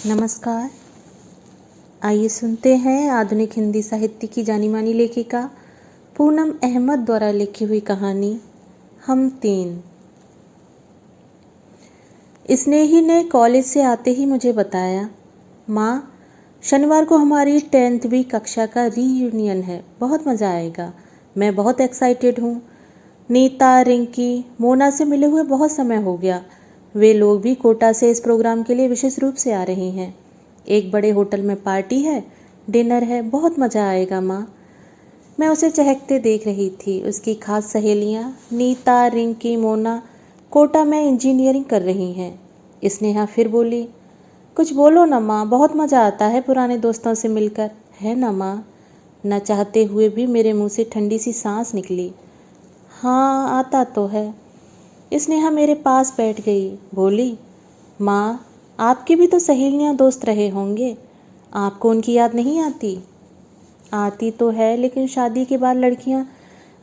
नमस्कार। आइए सुनते हैं आधुनिक हिंदी साहित्य की जानी मानी लेखिका पूनम अहमद द्वारा लिखी हुई कहानी हम तीन। स्नेही ने कॉलेज से आते ही मुझे बताया, माँ, शनिवार को हमारी 10वीं कक्षा का रीयूनियन है, बहुत मज़ा आएगा। मैं बहुत एक्साइटेड हूँ। नीता, रिंकी, मोना से मिले हुए बहुत समय हो गया। वे लोग भी कोटा से इस प्रोग्राम के लिए विशेष रूप से आ रहे हैं। एक बड़े होटल में पार्टी है, डिनर है, बहुत मज़ा आएगा माँ। मैं उसे चहकते देख रही थी। उसकी खास सहेलियाँ नीता, रिंकी, मोना कोटा में इंजीनियरिंग कर रही हैं। स्नेहा फिर बोली, कुछ बोलो ना माँ, बहुत मज़ा आता है पुराने दोस्तों से मिलकर, है ना माँ? न चाहते हुए भी मेरे मुंह से ठंडी सी सांस निकली। हाँ, आता तो है। स्नेहा मेरे पास बैठ गई, बोली, माँ, आपकी भी तो सहेलियाँ दोस्त रहे होंगे, आपको उनकी याद नहीं आती? आती तो है, लेकिन शादी के बाद लड़कियाँ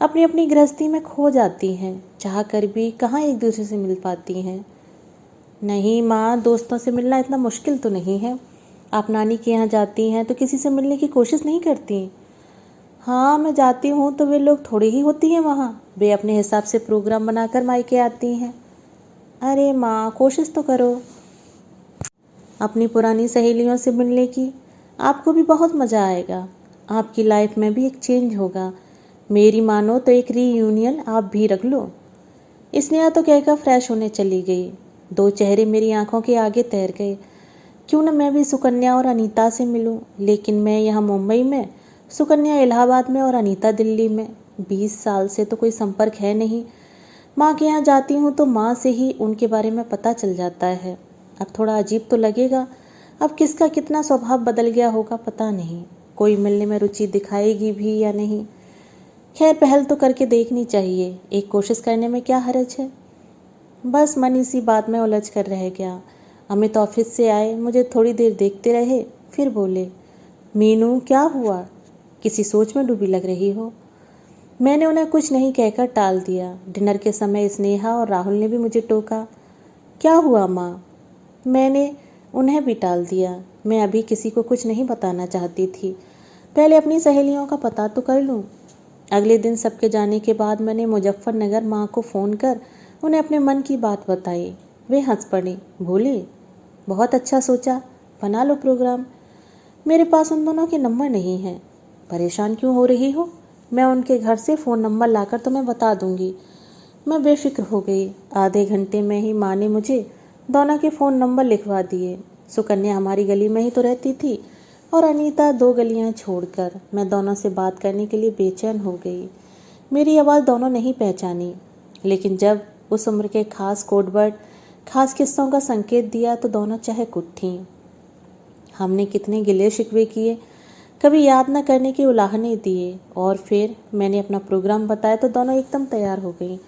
अपनी अपनी गृहस्थी में खो जाती हैं, चाह कर भी कहाँ एक दूसरे से मिल पाती हैं। नहीं माँ, दोस्तों से मिलना इतना मुश्किल तो नहीं है। आप नानी के यहाँ जाती हैं तो किसी से मिलने की कोशिश नहीं करती? हाँ, मैं जाती हूँ तो वे लोग थोड़ी ही होती हैं वहाँ, वे अपने हिसाब से प्रोग्राम बनाकर मायके आती हैं। अरे माँ, कोशिश तो करो अपनी पुरानी सहेलियों से मिलने की, आपको भी बहुत मज़ा आएगा। आपकी लाइफ में भी एक चेंज होगा। मेरी मानो तो एक रीयूनियन आप भी रख लो। स्नेहा तो कहकर फ्रेश होने चली गई। दो चेहरे मेरी आंखों के आगे तैर गए। क्यों न मैं भी सुकन्या और अनीता से मिलूं, लेकिन मैं यहाँ मुंबई में, सुकन्या इलाहाबाद में और अनीता दिल्ली में। 20 साल से तो कोई संपर्क है नहीं। माँ के यहाँ जाती हूँ तो माँ से ही उनके बारे में पता चल जाता है। अब थोड़ा अजीब तो लगेगा, अब किसका कितना स्वभाव बदल गया होगा पता नहीं। कोई मिलने में रुचि दिखाएगी भी या नहीं। खैर, पहल तो करके देखनी चाहिए, एक कोशिश करने में क्या हर्ज है। बस मन इसी बात में उलझ कर रह गया। अमित ऑफिस से आए, मुझे थोड़ी देर देखते रहे, फिर बोले, मीनू, क्या हुआ? किसी सोच में डूबी लग रही हो। मैंने उन्हें कुछ नहीं कहकर टाल दिया। डिनर के समय स्नेहा और राहुल ने भी मुझे टोका। क्या हुआ माँ? मैंने उन्हें भी टाल दिया। मैं अभी किसी को कुछ नहीं बताना चाहती थी, पहले अपनी सहेलियों का पता तो कर लूँ। अगले दिन सबके जाने के बाद मैंने मुजफ्फरनगर माँ को फ़ोन कर उन्हें अपने मन की बात बताई। वे हंस पड़ी, बोले, बहुत अच्छा सोचा, बना लो प्रोग्राम। मेरे पास उन दोनों के नंबर नहीं हैं। परेशान क्यों हो रही हो? मैं उनके घर से फ़ोन नंबर लाकर तुम्हें बता दूंगी। मैं बेफिक्र हो गई। आधे घंटे में ही माँ ने मुझे दोनों के फ़ोन नंबर लिखवा दिए। सुकन्या हमारी गली में ही तो रहती थी और अनीता 2 गलियां छोड़कर। मैं दोनों से बात करने के लिए बेचैन हो गई। मेरी आवाज़ दोनों नहीं पहचानी, लेकिन जब उस उम्र के खास कोडवर्ड, खास किस्सों का संकेत दिया तो दोनों चहक उठी। हमने कितने गिले शिकवे किए, कभी याद न करने के उलाहने दिए, और फिर मैंने अपना प्रोग्राम बताया तो दोनों एकदम तैयार हो गई।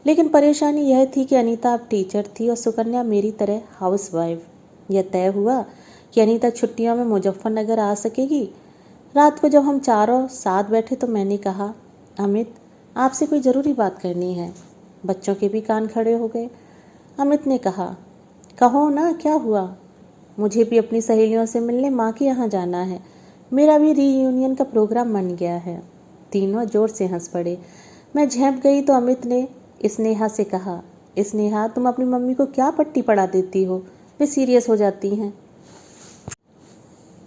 लेकिन परेशानी यह थी कि अनीता अब टीचर थी और सुकन्या मेरी तरह हाउसवाइफ। यह तय हुआ कि अनीता छुट्टियों में मुजफ्फरनगर आ सकेगी। रात को जब हम चारों साथ बैठे तो मैंने कहा, अमित, आपसे कोई ज़रूरी बात करनी है। बच्चों के भी कान खड़े हो गए। अमित ने कहा, कहो ना, क्या हुआ? मुझे भी अपनी सहेलियों से मिलने माँ के यहाँ जाना है। मेरा भी रीयूनियन का प्रोग्राम बन गया है। तीनों जोर से हंस पड़े। मैं झेंप गई तो अमित ने स्नेहा से कहा, स्नेहा, तुम अपनी मम्मी को क्या पट्टी पढ़ा देती हो? वे सीरियस हो जाती हैं।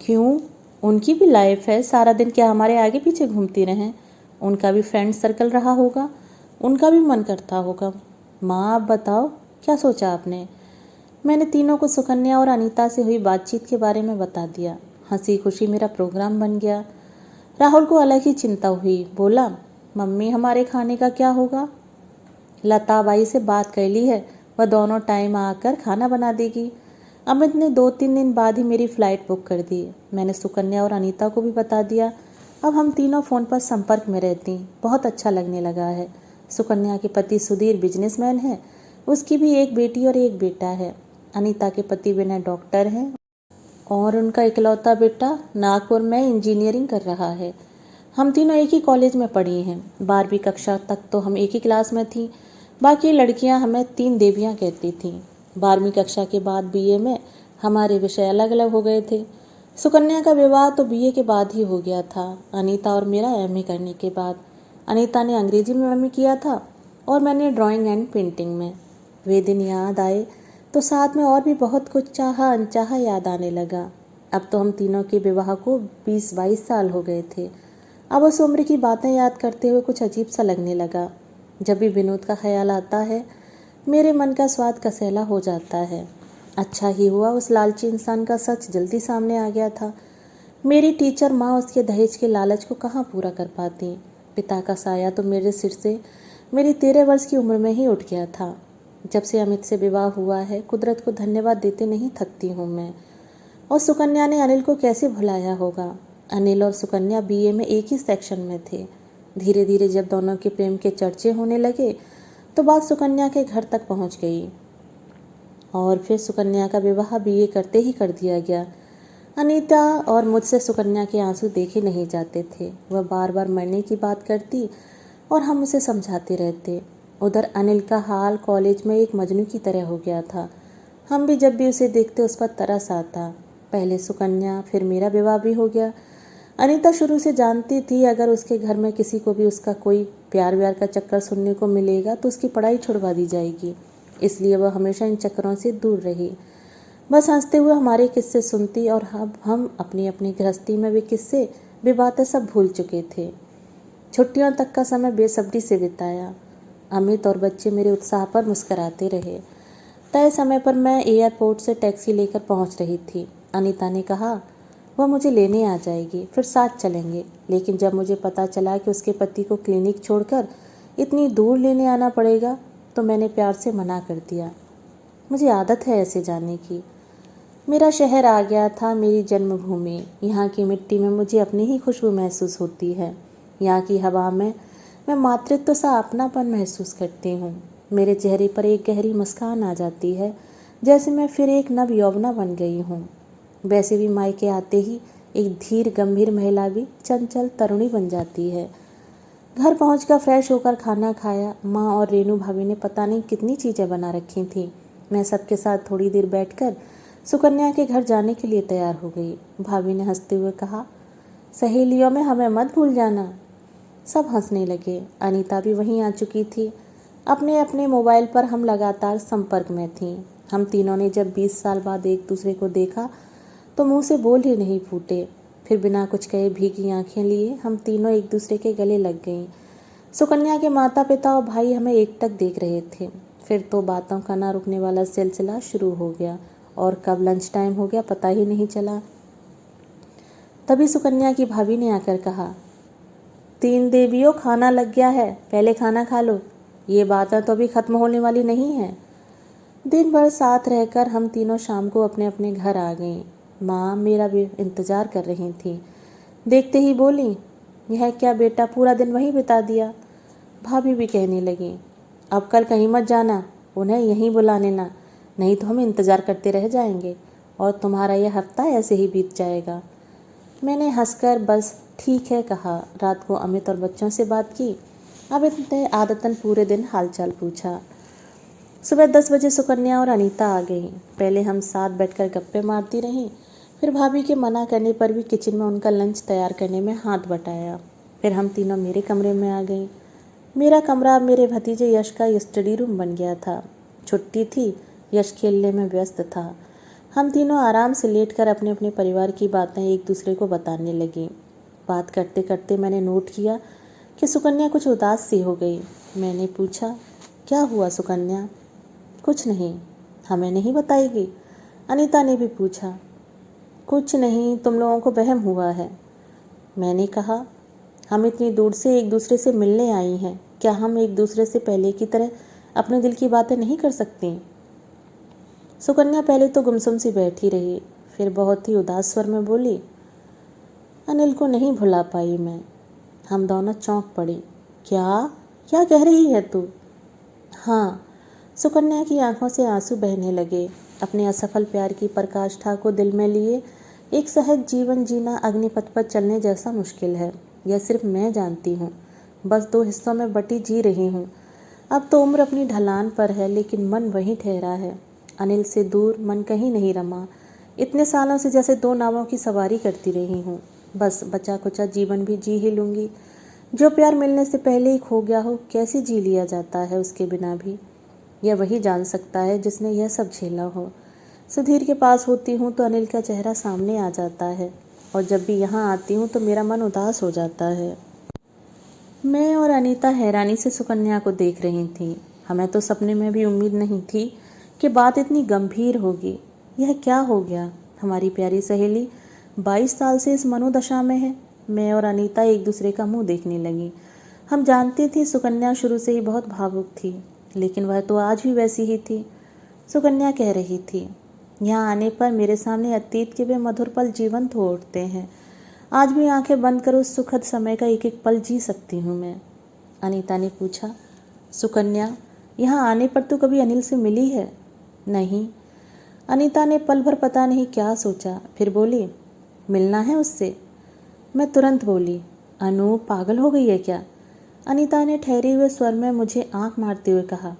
क्यों? उनकी भी लाइफ है, सारा दिन क्या हमारे आगे पीछे घूमती रहें? उनका भी फ्रेंड सर्कल रहा होगा, उनका भी मन करता होगा। माँ, आप बताओ, क्या सोचा आपने? मैंने तीनों को सुकन्या और अनीता से हुई बातचीत के बारे में बता दिया। हंसी खुशी मेरा प्रोग्राम बन गया। राहुल को अलग ही चिंता हुई। बोला, मम्मी, हमारे खाने का क्या होगा? लता बाई से बात कर ली है, वह दोनों टाइम आकर खाना बना देगी। अमित ने 2-3 दिन बाद ही मेरी फ़्लाइट बुक कर दी। मैंने सुकन्या और अनीता को भी बता दिया। अब हम तीनों फ़ोन पर संपर्क में रहती। बहुत अच्छा लगने लगा है। सुकन्या के पति सुधीर बिजनेसमैन है, उसकी भी एक बेटी और एक बेटा है। अनीता के पति विनय डॉक्टर हैं और उनका इकलौता बेटा नागपुर में इंजीनियरिंग कर रहा है। हम तीनों एक ही कॉलेज में पढ़ी हैं। 12वीं कक्षा तक तो हम एक ही क्लास में थीं। बाकी लड़कियां हमें 3 देवियां कहती थीं। 12वीं कक्षा के बाद बीए में हमारे विषय अलग अलग हो गए थे। सुकन्या का विवाह तो बीए के बाद ही हो गया था, अनीता और मेरा एमए करने के बाद। अनीता ने अंग्रेजी में एमए किया था और मैंने ड्राइंग एंड पेंटिंग में। वे दिन याद आए तो साथ में और भी बहुत कुछ चाहा अनचाहा याद आने लगा। अब तो हम तीनों के विवाह को 20-22 साल हो गए थे। अब उस उम्र की बातें याद करते हुए कुछ अजीब सा लगने लगा। जब भी विनोद का ख्याल आता है मेरे मन का स्वाद कसैला हो जाता है। अच्छा ही हुआ उस लालची इंसान का सच जल्दी सामने आ गया था। मेरी टीचर माँ उसके दहेज के लालच को कहाँ पूरा कर पाती। पिता का साया तो मेरे सिर से मेरी 13 वर्ष की उम्र में ही उठ गया था। जब से अमित से विवाह हुआ है कुदरत को धन्यवाद देते नहीं थकती हूँ मैं। और सुकन्या ने अनिल को कैसे भुलाया होगा। अनिल और सुकन्या बीए में एक ही सेक्शन में थे। धीरे धीरे जब दोनों के प्रेम के चर्चे होने लगे तो बात सुकन्या के घर तक पहुंच गई और फिर सुकन्या का विवाह बीए करते ही कर दिया गया। अनीता और मुझसे सुकन्या के आंसू देखे नहीं जाते थे। वह बार बार मरने की बात करती और हम उसे समझाते रहते। उधर अनिल का हाल कॉलेज में एक मजनू की तरह हो गया था। हम भी जब भी उसे देखते उस पर तरस आता। पहले सुकन्या फिर मेरा विवाह भी हो गया। अनीता शुरू से जानती थी अगर उसके घर में किसी को भी उसका कोई प्यार व्यार का चक्कर सुनने को मिलेगा तो उसकी पढ़ाई छुड़वा दी जाएगी, इसलिए वह हमेशा इन चक्करों से दूर रही। बस हंसते हुए हमारे किस्से सुनती और अब हम अपनी अपनी गृहस्थी में वे किस्से वे बातें सब भूल चुके थे। छुट्टियों तक का समय बेसब्री से बिताया। अमित और बच्चे मेरे उत्साह पर मुस्कराते रहे। तय समय पर मैं एयरपोर्ट से टैक्सी लेकर पहुंच रही थी। अनीता ने कहा वह मुझे लेने आ जाएगी, फिर साथ चलेंगे। लेकिन जब मुझे पता चला कि उसके पति को क्लिनिक छोड़कर इतनी दूर लेने आना पड़ेगा तो मैंने प्यार से मना कर दिया। मुझे आदत है ऐसे जाने की। मेरा शहर आ गया था, मेरी जन्मभूमि। यहाँ की मिट्टी में मुझे अपनी ही खुशबू महसूस होती है। यहाँ की हवा में मैं मातृत्व सा अपनापन महसूस करती हूँ। मेरे चेहरे पर एक गहरी मुस्कान आ जाती है, जैसे मैं फिर एक नव यौवना बन गई हूँ। वैसे भी मायके आते ही एक धीर गंभीर महिला भी चंचल तरुणी बन जाती है। घर पहुंचकर फ्रेश होकर खाना खाया। माँ और रेनू भाभी ने पता नहीं कितनी चीज़ें बना रखी थीं। मैं सबके साथ थोड़ी देर बैठकर सुकन्या के घर जाने के लिए तैयार हो गई। भाभी ने हंसते हुए कहा, सहेलियों में हमें मत भूल जाना। सब हंसने लगे। अनीता भी वहीं आ चुकी थी। अपने अपने मोबाइल पर हम लगातार संपर्क में थीं। हम तीनों ने जब 20 साल बाद एक दूसरे को देखा तो मुंह से बोल ही नहीं फूटे। फिर बिना कुछ कहे भीगी आंखें लिए हम तीनों एक दूसरे के गले लग गईं। सुकन्या के माता पिता और भाई हमें एकटक देख रहे थे। फिर तो बातों का ना रुकने वाला सिलसिला शुरू हो गया और कब लंच टाइम हो गया पता ही नहीं चला। तभी सुकन्या की भाभी ने आकर कहा, 3 देवियों खाना लग गया है, पहले खाना खा लो। ये बातें तो अभी खत्म होने वाली नहीं है। दिन भर साथ रहकर हम तीनों शाम को अपने अपने घर आ गईं। माँ मेरा भी इंतज़ार कर रही थी। देखते ही बोली, यह क्या बेटा पूरा दिन वहीं बिता दिया। भाभी भी कहने लगी, अब कल कहीं मत जाना, उन्हें यहीं बुला लेना, नहीं तो हम इंतज़ार करते रह जाएंगे और तुम्हारा यह हफ्ता ऐसे ही बीत जाएगा। मैंने हंसकर बस ठीक है कहा। रात को अमित और बच्चों से बात की। अमित ने आदतन पूरे दिन हालचाल पूछा। सुबह 10 बजे सुकन्या और अनीता आ गई। पहले हम साथ बैठकर गप्पे मारती रहीं, फिर भाभी के मना करने पर भी किचन में उनका लंच तैयार करने में हाथ बटाया। फिर हम तीनों मेरे कमरे में आ गईं। मेरा कमरा मेरे भतीजे यश का स्टडी रूम बन गया था। छुट्टी थी, यश खेलने में व्यस्त था। हम तीनों आराम से लेटकर अपने अपने परिवार की बातें एक दूसरे को बताने लगी। बात करते करते मैंने नोट किया कि सुकन्या कुछ उदास सी हो गई। मैंने पूछा, क्या हुआ सुकन्या? कुछ नहीं, हमें नहीं बताएगी? अनीता ने भी पूछा। कुछ नहीं, तुम लोगों को वहम हुआ है। मैंने कहा, हम इतनी दूर से एक दूसरे से मिलने आई हैं, क्या हम एक दूसरे से पहले की तरह अपने दिल की बातें नहीं कर सकती? सुकन्या पहले तो गुमसुम सी बैठी रही, फिर बहुत ही उदास स्वर में बोली, अनिल को नहीं भुला पाई मैं। हम दोनों चौंक पड़े। क्या क्या कह रही है तू? हाँ। सुकन्या की आंखों से आंसू बहने लगे। अपने असफल प्यार की पराकाष्ठा को दिल में लिए एक सहज जीवन जीना अग्निपथ पर चलने जैसा मुश्किल है, यह सिर्फ मैं जानती हूँ। बस 2 हिस्सों में बटी जी रही हूँ। अब तो उम्र अपनी ढलान पर है, लेकिन मन वहीं ठहरा है। अनिल से दूर मन कहीं नहीं रमा। इतने सालों से जैसे दो नावों की सवारी करती रही हूँ। बस बचा कुचा जीवन भी जी ही लूँगी। जो प्यार मिलने से पहले ही खो गया हो, कैसे जी लिया जाता है उसके बिना भी, यह वही जान सकता है जिसने यह सब झेला हो। सुधीर के पास होती हूँ तो अनिल का चेहरा सामने आ जाता है, और जब भी यहाँ आती हूँ तो मेरा मन उदास हो जाता है। मैं और अनीता हैरानी से सुकन्या को देख रही थी। हमें तो सपने में भी उम्मीद नहीं थी कि बात इतनी गंभीर होगी। यह क्या हो गया? हमारी प्यारी सहेली 22 साल से इस मनोदशा में है। मैं और अनीता एक दूसरे का मुंह देखने लगी। हम जानती थी सुकन्या शुरू से ही बहुत भावुक थी, लेकिन वह तो आज भी वैसी ही थी। सुकन्या कह रही थी, यहाँ आने पर मेरे सामने अतीत के वे मधुर पल जीवंत हो उठते हैं। आज भी आंखें बंद कर उस सुखद समय का एक एक पल जी सकती हूँ मैं। अनीता ने पूछा, सुकन्या, यहाँ आने पर तो कभी अनिल से मिली है? नहीं। अनीता ने पल भर पता नहीं क्या सोचा, फिर बोली, मिलना है उससे? मैं तुरंत बोली, अनु पागल हो गई है क्या? अनीता ने ठहरे हुए स्वर में मुझे आंख मारते हुए कहा,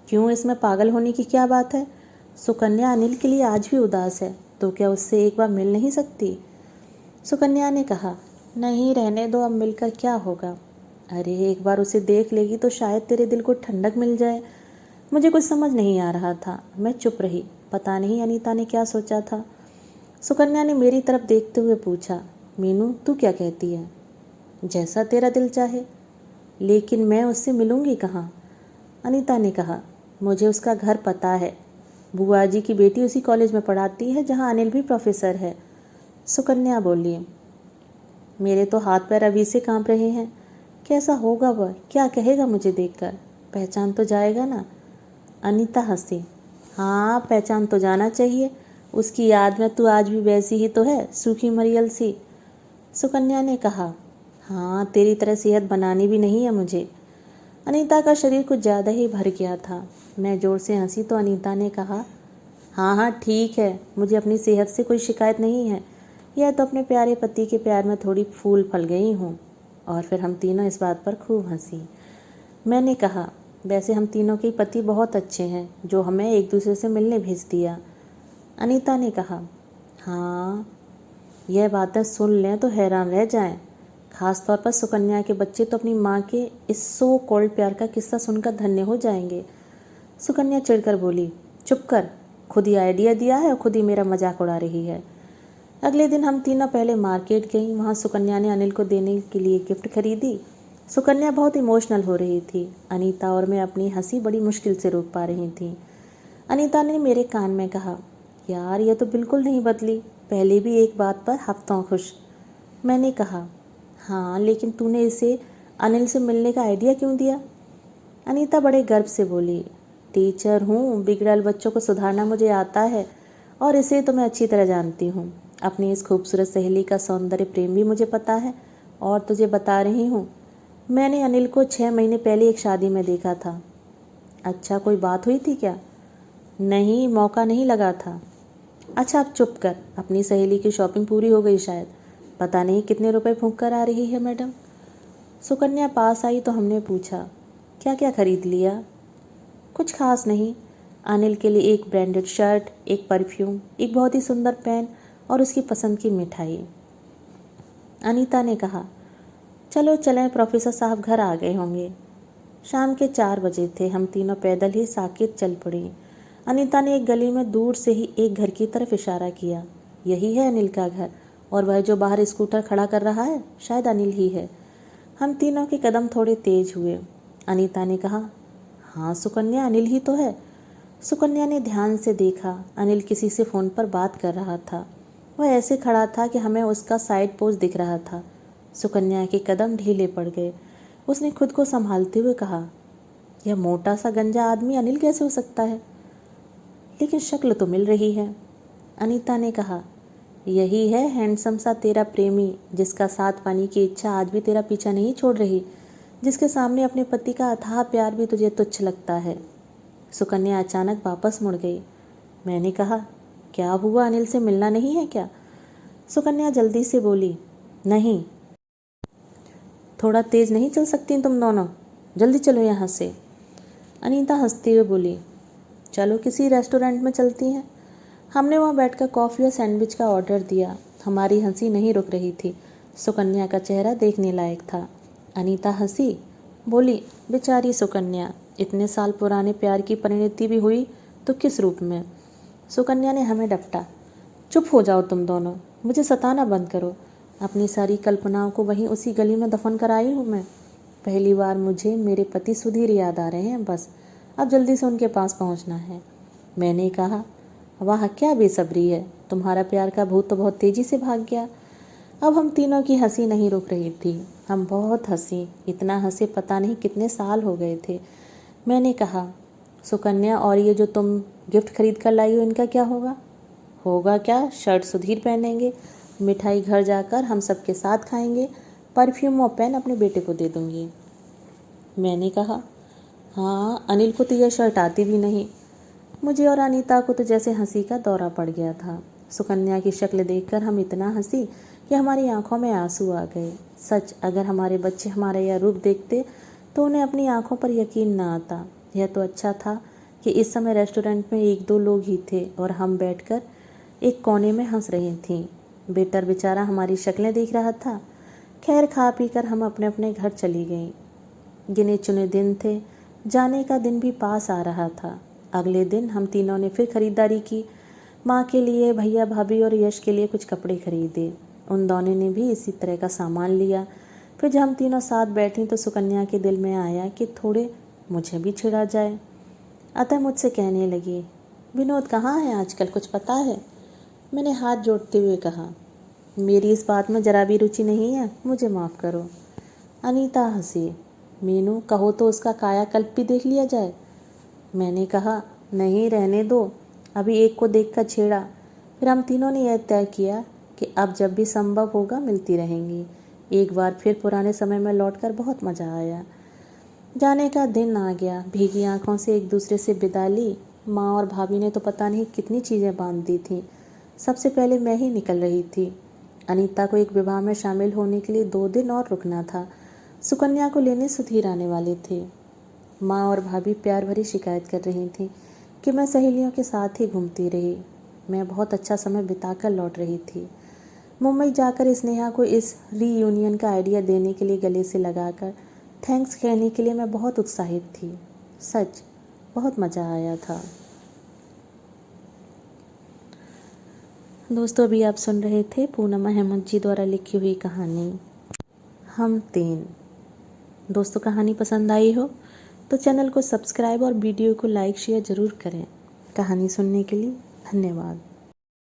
क्यों, इसमें पागल होने की क्या बात है? सुकन्या अनिल के लिए आज भी उदास है, तो क्या उससे एक बार मिल नहीं सकती? सुकन्या ने कहा, नहीं रहने दो, अब मिलकर क्या होगा। अरे एक बार उसे देख लेगी तो शायद तेरे दिल को ठंडक मिल जाए। मुझे कुछ समझ नहीं आ रहा था। मैं चुप रही। पता नहीं अनीता ने क्या सोचा था। सुकन्या ने मेरी तरफ देखते हुए पूछा, मीनू तू क्या कहती है? जैसा तेरा दिल चाहे, लेकिन मैं उससे मिलूंगी कहाँ? अनीता ने कहा, मुझे उसका घर पता है। बुआ जी की बेटी उसी कॉलेज में पढ़ाती है जहाँ अनिल भी प्रोफेसर है। सुकन्या बोली, मेरे तो हाथ पैर अभी से कांप रहे हैं। कैसा होगा वह? क्या कहेगा मुझे देखकर? पहचान तो जाएगा ना? अनीता हंसी, हाँ पहचान तो जाना चाहिए। उसकी याद में तू आज भी वैसी ही तो है, सूखी मरियल सी। सुकन्या ने कहा, हाँ तेरी तरह सेहत बनानी भी नहीं है मुझे। अनीता का शरीर कुछ ज़्यादा ही भर गया था। मैं जोर से हंसी तो अनीता ने कहा, हाँ हाँ ठीक है, मुझे अपनी सेहत से कोई शिकायत नहीं है। यह तो अपने प्यारे पति के प्यार में थोड़ी फूल फल गई हूँ। और फिर हम तीनों इस बात पर खूब हंसी। मैंने कहा, वैसे हम तीनों के पति बहुत अच्छे हैं जो हमें एक दूसरे से मिलने भेज दिया। अनीता ने कहा, हाँ यह बातें सुन लें तो हैरान रह जाएं। खास तौर पर सुकन्या के बच्चे तो अपनी माँ के इस सो कॉल्ड प्यार का किस्सा सुनकर धन्य हो जाएंगे। सुकन्या चिढ़कर बोली, चुप कर, खुद ही आइडिया दिया है और खुद ही मेरा मजाक उड़ा रही है। अगले दिन हम तीनों पहले मार्केट गईं। वहाँ सुकन्या ने अनिल को देने के लिए गिफ्ट खरीदी। सुकन्या बहुत इमोशनल हो रही थी। अनीता और मैं अपनी हंसी बड़ी मुश्किल से रोक पा रही थी। अनीता ने मेरे कान में कहा, यार यह तो बिल्कुल नहीं बदली, पहले भी एक बात पर हफ्तों खुश। मैंने कहा, हाँ लेकिन तूने इसे अनिल से मिलने का आइडिया क्यों दिया? अनीता बड़े गर्व से बोली, टीचर हूँ, बिगड़ल बच्चों को सुधारना मुझे आता है और इसे तो मैं अच्छी तरह जानती हूँ। अपनी इस खूबसूरत सहेली का सौंदर्य प्रेम भी मुझे पता है। और तुझे बता रही हूँ, मैंने अनिल को 6 महीने पहले एक शादी में देखा था। अच्छा कोई बात हुई थी क्या? नहीं, मौका नहीं लगा था। अच्छा अब चुप कर, अपनी सहेली की शॉपिंग पूरी हो गई शायद। पता नहीं कितने रुपए फूंक कर आ रही है मैडम। सुकन्या पास आई तो हमने पूछा, क्या क्या खरीद लिया? कुछ खास नहीं। अनिल के लिए एक ब्रांडेड शर्ट, एक परफ्यूम, एक बहुत ही सुंदर पेन और उसकी पसंद की मिठाई। अनीता ने कहा, चलो चलें, प्रोफेसर साहब घर आ गए होंगे। शाम के 4 बजे थे। हम तीनों पैदल ही साकेत चल पड़ी। अनीता ने एक गली में दूर से ही एक घर की तरफ इशारा किया, यही है अनिल का घर, और वह जो बाहर स्कूटर खड़ा कर रहा है शायद अनिल ही है। हम तीनों के कदम थोड़े तेज हुए। अनीता ने कहा, हाँ सुकन्या अनिल ही तो है। सुकन्या ने ध्यान से देखा। अनिल किसी से फ़ोन पर बात कर रहा था। वह ऐसे खड़ा था कि हमें उसका साइड पोज दिख रहा था। सुकन्या के कदम ढीले पड़ गए। उसने खुद को संभालते हुए कहा, यह मोटा सा गंजा आदमी अनिल कैसे हो सकता है? लेकिन शक्ल तो मिल रही है। अनीता ने कहा, यही है हैंडसम सा तेरा प्रेमी, जिसका साथ पाने की इच्छा आज भी तेरा पीछा नहीं छोड़ रही, जिसके सामने अपने पति का अथाह प्यार भी तुझे तुच्छ लगता है। सुकन्या अचानक वापस मुड़ गई। मैंने कहा, क्या हुआ, अनिल से मिलना नहीं है क्या? सुकन्या जल्दी से बोली, नहीं। थोड़ा तेज नहीं चल सकती तुम दोनों? जल्दी चलो यहाँ से। अनीता हंसते हुए बोली, चलो किसी रेस्टोरेंट में चलती हैं। हमने वहाँ बैठकर कॉफ़ी और सैंडविच का ऑर्डर दिया। हमारी हंसी नहीं रुक रही थी। सुकन्या का चेहरा देखने लायक था। अनीता हंसी, बोली, बेचारी सुकन्या, इतने साल पुराने प्यार की परिणति भी हुई तो किस रूप में। सुकन्या ने हमें डपटा, चुप हो जाओ तुम दोनों, मुझे सताना बंद करो। अपनी सारी कल्पनाओं को वहीं उसी गली में दफन कर आई हूँ मैं। पहली बार मुझे मेरे पति सुधीर याद आ रहे हैं, बस अब जल्दी से उनके पास पहुँचना है। मैंने कहा, वाह क्या बेसब्री है, तुम्हारा प्यार का भूत तो बहुत तेज़ी से भाग गया। अब हम तीनों की हंसी नहीं रुक रही थी। हम बहुत हंसी, इतना हंसे पता नहीं कितने साल हो गए थे। मैंने कहा, सुकन्या, और ये जो तुम गिफ्ट खरीद कर लाई हो, इनका क्या होगा? होगा क्या, शर्ट सुधीर पहनेंगे, मिठाई घर जाकर हम सबके साथ खाएंगे, परफ्यूम और पेन अपने बेटे को दे दूंगी। मैंने कहा, हाँ, अनिल को तो यह शर्ट आती भी नहीं। मुझे और अनीता को तो जैसे हंसी का दौरा पड़ गया था। सुकन्या की शक्ल देखकर हम इतना हंसी कि हमारी आंखों में आंसू आ गए। सच, अगर हमारे बच्चे हमारा यह रूप देखते तो उन्हें अपनी आंखों पर यकीन न आता। यह तो अच्छा था कि इस समय रेस्टोरेंट में 1-2 लोग ही थे और हम बैठकर एक कोने में हंस रही थीं। बेटर बेचारा हमारी शक्लें देख रहा था। खैर, खा पी कर हम अपने अपने घर चली गईं। गिने चुने दिन थे, जाने का दिन भी पास आ रहा था। अगले दिन हम तीनों ने फिर खरीदारी की। माँ के लिए, भैया भाभी और यश के लिए कुछ कपड़े खरीदे। उन दोनों ने भी इसी तरह का सामान लिया। फिर जब हम तीनों साथ बैठी तो सुकन्या के दिल में आया कि थोड़े मुझे भी छिड़ा जाए। अतः मुझसे कहने लगी, विनोद कहाँ है आजकल, कुछ पता है? मैंने हाथ जोड़ते हुए कहा, मेरी इस बात में जरा भी रुचि नहीं है, मुझे माफ़ करो। अनीता हंसी, मीनू, कहो तो उसका कायाकल्प भी देख लिया जाए। मैंने कहा, नहीं, रहने दो, अभी एक को देखकर छेड़ा। फिर हम तीनों ने यह तय किया कि अब जब भी संभव होगा मिलती रहेंगी। एक बार फिर पुराने समय में लौटकर बहुत मज़ा आया। जाने का दिन आ गया। भीगी आंखों से एक दूसरे से विदा ली। माँ और भाभी ने तो पता नहीं कितनी चीज़ें बांध दी थीं। सबसे पहले मैं ही निकल रही थी। अनीता को एक विवाह में शामिल होने के लिए 2 दिन और रुकना था। सुकन्या को लेने सुधीर आने वाले थे। माँ और भाभी प्यार भरी शिकायत कर रही थीं कि मैं सहेलियों के साथ ही घूमती रही। मैं बहुत अच्छा समय बिताकर लौट रही थी। मुंबई जाकर स्नेहा को इस रीयूनियन का आइडिया देने के लिए गले से लगाकर थैंक्स कहने के लिए मैं बहुत उत्साहित थी। सच, बहुत मज़ा आया था। दोस्तों, अभी आप सुन रहे थे पूनम हेमंत जी द्वारा लिखी हुई कहानी हम तीन। दोस्तों, कहानी पसंद आई हो तो चैनल को सब्सक्राइब और वीडियो को लाइक शेयर ज़रूर करें। कहानी सुनने के लिए धन्यवाद।